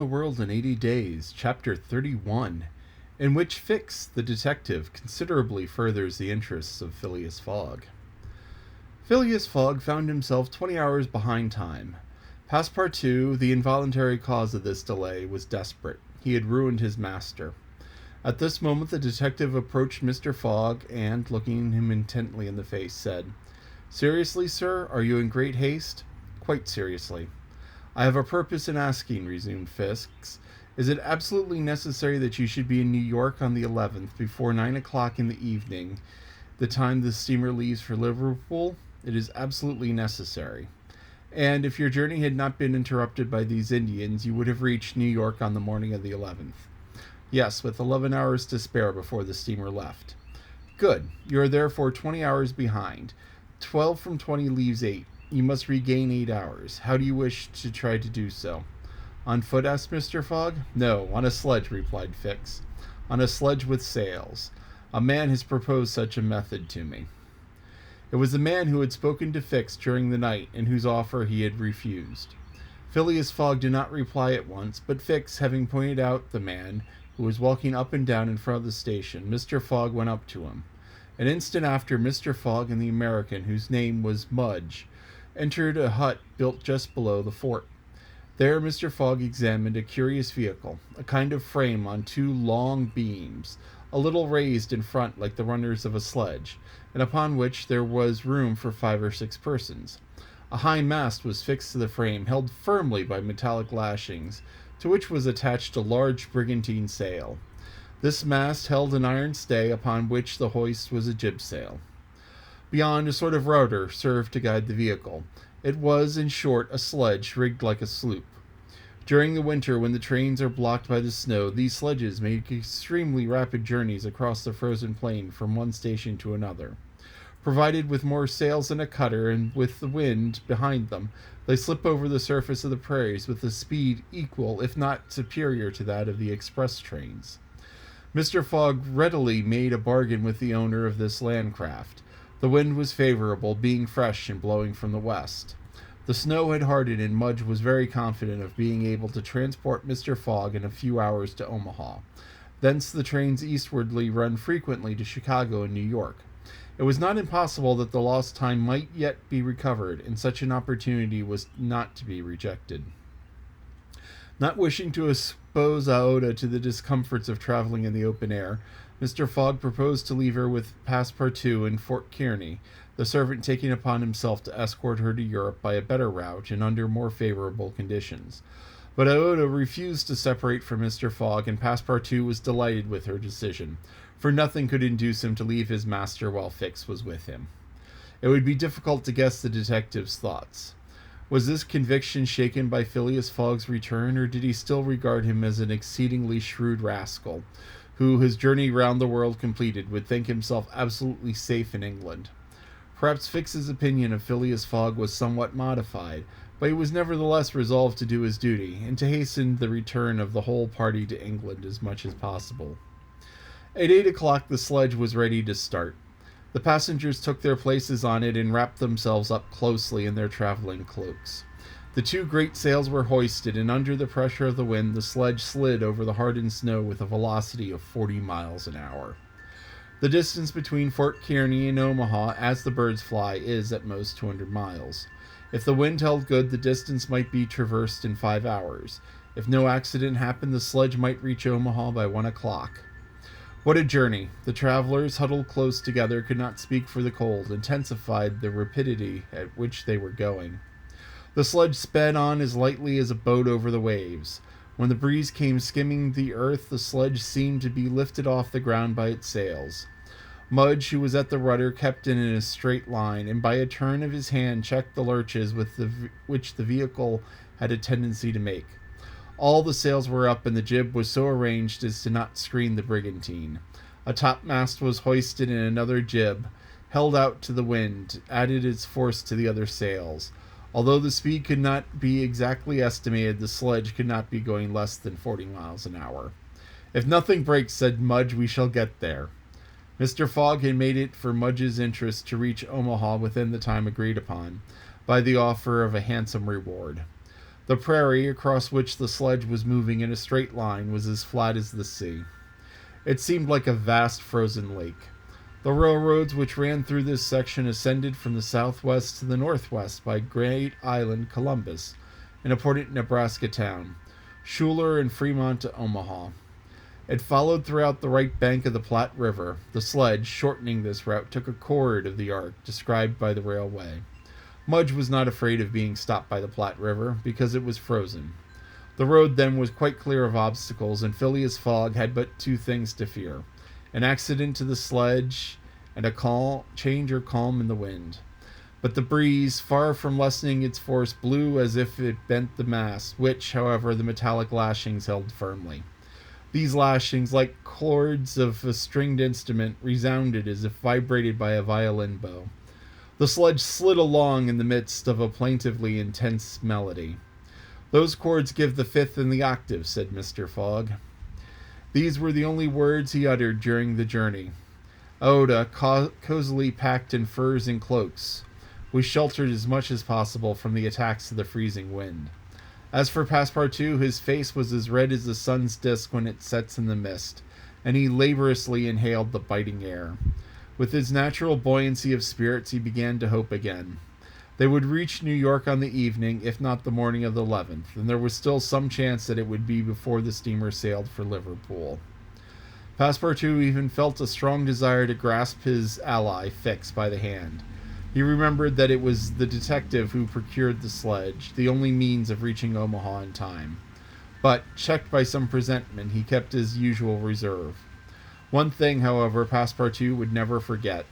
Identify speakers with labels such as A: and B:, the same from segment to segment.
A: The World in 80 Days, Chapter 31, in which Fix, the detective, considerably furthers the interests of Phileas Fogg. Phileas Fogg found himself 20 hours behind time. Passepartout, the involuntary cause of this delay, was desperate. He had ruined his master. At this moment the detective approached Mr. Fogg and, looking him intently in the face, said, "Seriously, sir, are you in great haste?" "Quite seriously." "I have a purpose in asking," resumed Fisk. "Is it absolutely necessary that you should be in New York on the 11th before 9 o'clock in the evening, the time the steamer leaves for Liverpool?" "It is absolutely necessary." "And if your journey had not been interrupted by these Indians, you would have reached New York on the morning of the 11th?" "Yes, with 11 hours to spare before the steamer left." "Good. You are therefore 20 hours behind. 12 from 20 leaves 8. You must regain 8 hours. How do you wish to try to do so?" "On foot?" asked Mr. Fogg. "No, on a sledge," replied Fix. "On a sledge with sails. A man has proposed such a method to me." It was the man who had spoken to Fix during the night, and whose offer he had refused. Phileas Fogg did not reply at once, but Fix, having pointed out the man, who was walking up and down in front of the station, Mr. Fogg went up to him. An instant after, Mr. Fogg and the American, whose name was Mudge, entered a hut built just below the fort. There Mr. Fogg examined a curious vehicle, a kind of frame on two long beams, a little raised in front like the runners of a sledge, and upon which there was room for 5 or 6 persons. A high mast was fixed to the frame, held firmly by metallic lashings, to which was attached a large brigantine sail. This mast held an iron stay, upon which the hoist was a jib sail. Beyond, a sort of rudder served to guide the vehicle. It was, in short, a sledge rigged like a sloop. During the winter, when the trains are blocked by the snow, these sledges make extremely rapid journeys across the frozen plain from one station to another. Provided with more sails than a cutter, and with the wind behind them, they slip over the surface of the prairies with a speed equal, if not superior, to that of the express trains. Mr. Fogg readily made a bargain with the owner of this land craft. The wind was favorable, being fresh and blowing from the west. The snow had hardened, and Mudge was very confident of being able to transport Mr. Fogg in a few hours to Omaha. Thence the trains eastwardly run frequently to Chicago and New York. It was not impossible that the lost time might yet be recovered, and such an opportunity was not to be rejected. Not wishing to expose Aouda to the discomforts of traveling in the open air, Mr. Fogg proposed to leave her with Passepartout in Fort Kearny, the servant taking upon himself to escort her to Europe by a better route and under more favorable conditions. But Aouda refused to separate from Mr. Fogg, and Passepartout was delighted with her decision, for nothing could induce him to leave his master while Fix was with him. It would be difficult to guess the detective's thoughts. Was this conviction shaken by Phileas Fogg's return, or did he still regard him as an exceedingly shrewd rascal, who, his journey round the world completed, would think himself absolutely safe in England? Perhaps Fix's opinion of Phileas Fogg was somewhat modified, but he was nevertheless resolved to do his duty, and to hasten the return of the whole party to England as much as possible. At 8 o'clock the sledge was ready to start. The passengers took their places on it and wrapped themselves up closely in their traveling cloaks. The 2 great sails were hoisted, and under the pressure of the wind the sledge slid over the hardened snow with a velocity of 40 miles an hour. The distance between Fort Kearny and Omaha, as the birds fly, is at most 200 miles. If the wind held good, the distance might be traversed in 5 hours. If no accident happened, the sledge might reach Omaha by 1 o'clock. What a journey! The travelers, huddled close together, could not speak for the cold, intensified the rapidity at which they were going. The sledge sped on as lightly as a boat over the waves. When the breeze came skimming the earth, the sledge seemed to be lifted off the ground by its sails. Mudge, who was at the rudder, kept in a straight line, and by a turn of his hand checked the lurches which the vehicle had a tendency to make. All the sails were up, and the jib was so arranged as to not screen the brigantine. A topmast was hoisted, and another jib, held out to the wind, added its force to the other sails. Although the speed could not be exactly estimated, the sledge could not be going less than 40 miles an hour. "If nothing breaks," said Mudge, "we shall get there." Mr. Fogg had made it for Mudge's interest to reach Omaha within the time agreed upon, by the offer of a handsome reward. The prairie across which the sledge was moving in a straight line was as flat as the sea. It seemed like a vast frozen lake. The railroads which ran through this section ascended from the southwest to the northwest by Great Island, Columbus, an important Nebraska town, Schuyler and Fremont to Omaha. It followed throughout the right bank of the Platte River. The sledge, shortening this route, took a chord of the arc described by the railway. Mudge was not afraid of being stopped by the Platte River, because it was frozen. The road then was quite clear of obstacles, and Phileas Fogg had but two things to fear: an accident to the sledge and a change or calm in the wind. But the breeze, far from lessening its force, blew as if it bent the mast, which, however, the metallic lashings held firmly. These lashings, like chords of a stringed instrument, resounded as if vibrated by a violin bow. The sledge slid along in the midst of a plaintively intense melody. "Those chords give the fifth and the octave," said Mr. Fogg. These were the only words he uttered during the journey. Oda, cozily packed in furs and cloaks, was sheltered as much as possible from the attacks of the freezing wind. As for Passepartout, his face was as red as the sun's disk when it sets in the mist, and he laboriously inhaled the biting air. With his natural buoyancy of spirits, he began to hope again. They would reach New York on the evening, if not the morning of the 11th, and there was still some chance that it would be before the steamer sailed for Liverpool. Passepartout even felt a strong desire to grasp his ally, Fix, by the hand. He remembered that it was the detective who procured the sledge, the only means of reaching Omaha in time. But, checked by some presentiment, he kept his usual reserve. One thing, however, Passepartout would never forget: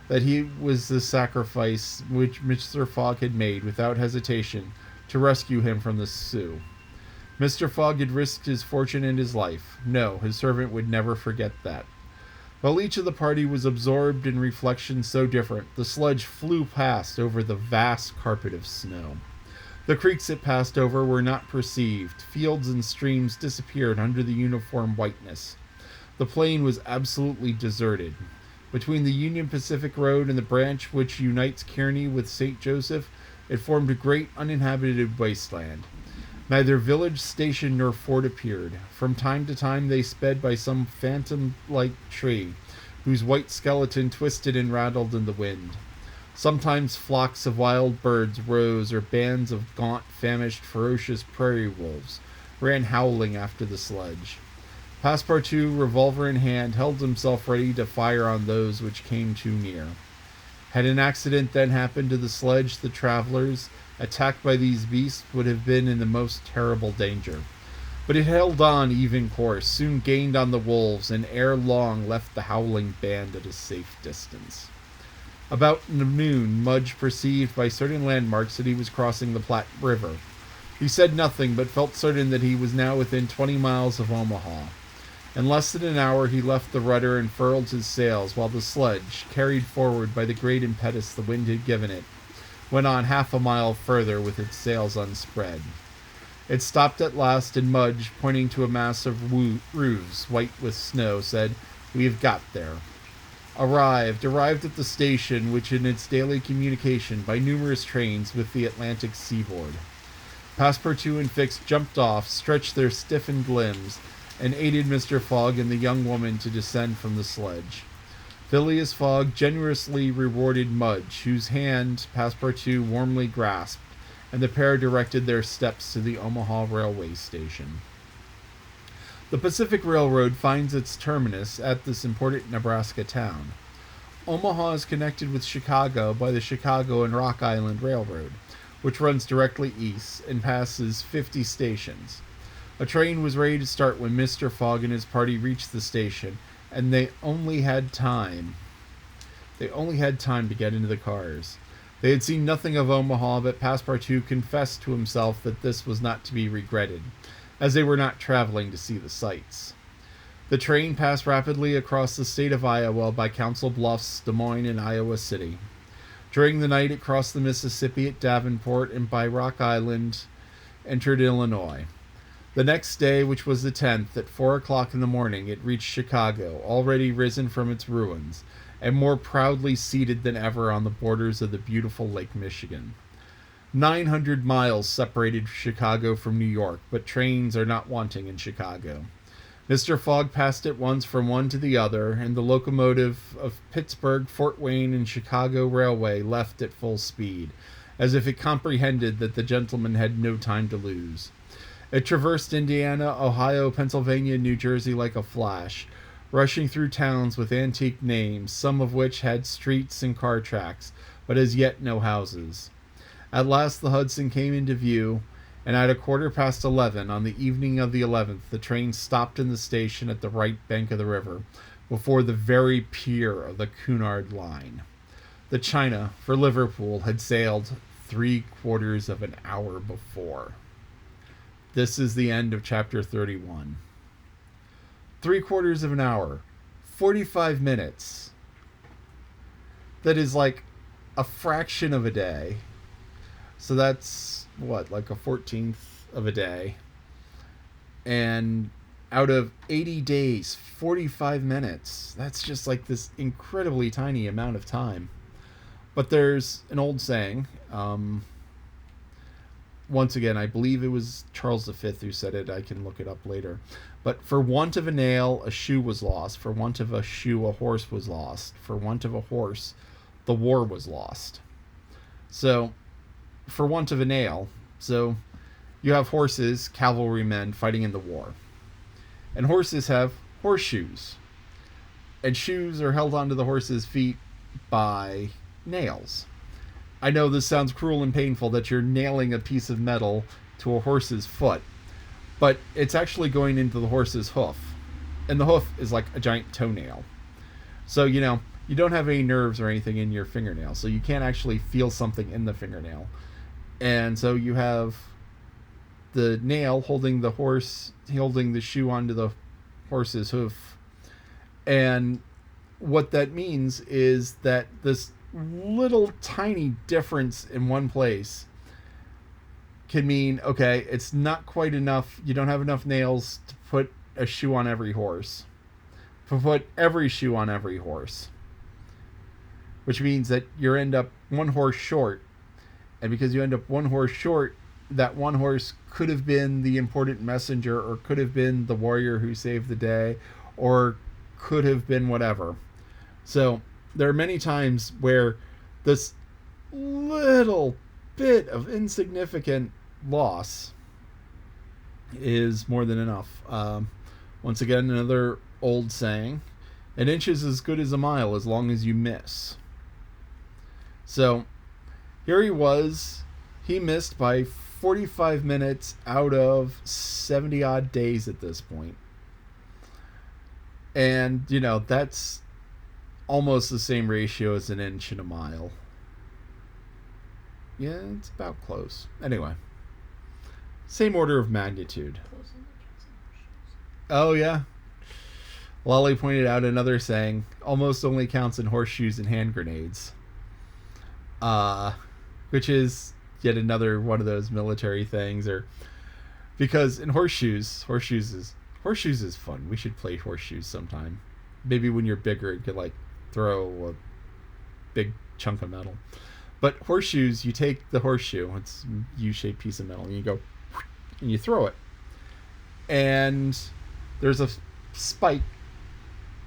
A: that he was the sacrifice which Mr. Fogg had made, without hesitation, to rescue him from the Sioux. Mr. Fogg had risked his fortune and his life. No, his servant would never forget that. While each of the party was absorbed in reflections so different, the sledge flew past over the vast carpet of snow. The creeks it passed over were not perceived. Fields and streams disappeared under the uniform whiteness. The plain was absolutely deserted. Between the Union Pacific Road and the branch which unites Kearney with St. Joseph, it formed a great uninhabited wasteland. Neither village, station, nor fort appeared. From time to time they sped by some phantom-like tree, whose white skeleton twisted and rattled in the wind. Sometimes flocks of wild birds rose, or bands of gaunt, famished, ferocious prairie wolves ran howling after the sledge. Passepartout, revolver in hand, held himself ready to fire on those which came too near. Had an accident then happened to the sledge, the travelers, attacked by these beasts, would have been in the most terrible danger. But it held on even course, soon gained on the wolves, and ere long left the howling band at a safe distance. About noon, Mudge perceived by certain landmarks that he was crossing the Platte River. He said nothing, but felt certain that he was now within 20 miles of Omaha. In less than an hour he left the rudder and furled his sails, while the sledge, carried forward by the great impetus the wind had given it, went on half a mile further with its sails unspread. It stopped at last, and Mudge, pointing to a mass of roofs white with snow, said, "We have got there." Arrived at the station, which in its daily communication by numerous trains with the Atlantic seaboard. Passepartout and Fix jumped off, stretched their stiffened limbs, and aided Mr. Fogg and the young woman to descend from the sledge. Phileas Fogg generously rewarded Mudge, whose hand Passepartout warmly grasped, and the pair directed their steps to the Omaha railway station. The Pacific Railroad finds its terminus at this important Nebraska town. Omaha is connected with Chicago by the Chicago and Rock Island Railroad, which runs directly east and passes 50 stations. A train was ready to start when Mr. Fogg and his party reached the station, and they only had time to get into the cars. They had seen nothing of Omaha, but Passepartout confessed to himself that this was not to be regretted, as they were not traveling to see the sights. The train passed rapidly across the state of Iowa by Council Bluffs, Des Moines, and Iowa City. During the night it crossed the Mississippi at Davenport, and by Rock Island entered Illinois. The next day, which was the 10th, at 4 o'clock in the morning, it reached Chicago, already risen from its ruins, and more proudly seated than ever on the borders of the beautiful Lake Michigan. 900 miles separated Chicago from New York, but trains are not wanting in Chicago. Mr. Fogg passed at once from one to the other, and the locomotive of Pittsburgh, Fort Wayne, and Chicago Railway left at full speed, as if it comprehended that the gentleman had no time to lose. It traversed Indiana, Ohio, Pennsylvania, and New Jersey like a flash, rushing through towns with antique names, some of which had streets and car tracks, but as yet no houses. At last the Hudson came into view, and at 11:15 on the evening of the 11th, the train stopped in the station at the right bank of the river, before the very pier of the Cunard line. The China, for Liverpool, had sailed 3/4 of an hour before. This is the end of chapter 31. 3/4 of an hour. 45 minutes. That is like a fraction of a day. So that's, what, like a 14th of a day. And out of 80 days, 45 minutes. That's just like this incredibly tiny amount of time. But there's an old saying. Once again, I believe it was Charles V who said it. I can look it up later. But for want of a nail, a shoe was lost. For want of a shoe, a horse was lost. For want of a horse, the war was lost. So, for want of a nail, so you have horses, cavalrymen fighting in the war. And horses have horseshoes. And shoes are held onto the horse's feet by nails. I know this sounds cruel and painful that you're nailing a piece of metal to a horse's foot, but it's actually going into the horse's hoof. And the hoof is like a giant toenail. So, you don't have any nerves or anything in your fingernail, so you can't actually feel something in the fingernail. And so you have the nail holding the shoe onto the horse's hoof. And what that means is that this little tiny difference in one place can mean, okay, it's not quite enough. You don't have enough nails to put a shoe on every horse. To put every shoe on every horse. Which means that you end up one horse short. And because you end up one horse short, that one horse could have been the important messenger, or could have been the warrior who saved the day, or could have been whatever. So there are many times where this little bit of insignificant loss is more than enough. Once again, another old saying, an inch is as good as a mile as long as you miss. So here he missed by 45 minutes out of 70 odd days at this point. And, that's almost the same ratio as an inch and a mile. Yeah, it's about close. Anyway, same order of magnitude. Oh, yeah. Lolly pointed out another saying, almost only counts in horseshoes and hand grenades. Which is yet another one of those military things, because in horseshoes is fun. We should play horseshoes sometime. Maybe when you're bigger, you could throw a big chunk of metal. But horseshoes, you take the horseshoe, it's a U-shaped piece of metal, and you go and you throw it. And there's a spike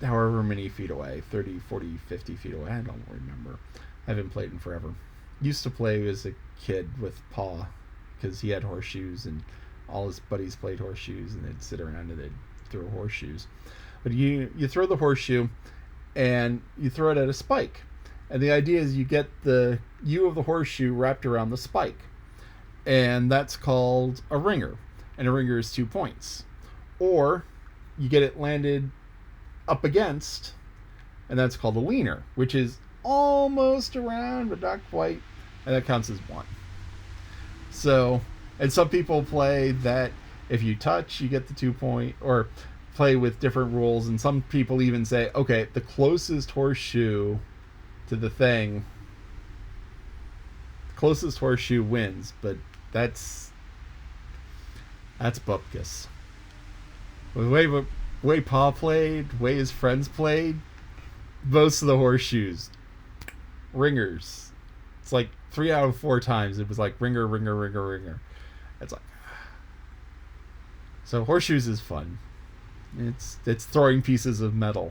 A: however many feet away, 30, 40, 50 feet away. I don't remember. I haven't played in forever. Used to play as a kid with Pa, because he had horseshoes and all his buddies played horseshoes, and they'd sit around and they'd throw horseshoes. But you throw the horseshoe and you throw it at a spike. And the idea is you get the U of the horseshoe wrapped around the spike. And that's called a ringer. And a ringer is 2 points. Or you get it landed up against, and that's called a leaner, which is almost around but not quite, and that counts as 1. So, and some people play that if you touch you get the 2 point, or play with different rules, and some people even say, okay, the closest horseshoe to the thing, the closest horseshoe wins. But that's bupkis. The way Pa played, the way his friends played, most of the horseshoes, ringers, It's like 3 out of 4 times it was like ringer, ringer, ringer, ringer. It's like, so horseshoes is fun. It's throwing pieces of metal,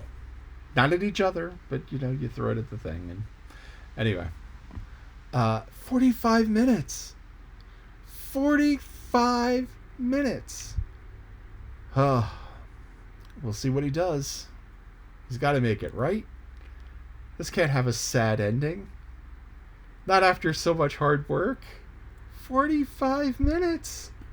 A: not at each other, but you throw it at the thing. And anyway, 45 minutes. 45 minutes. We'll see what he does. He's got to make it, right? This can't have a sad ending. Not after so much hard work. 45 minutes.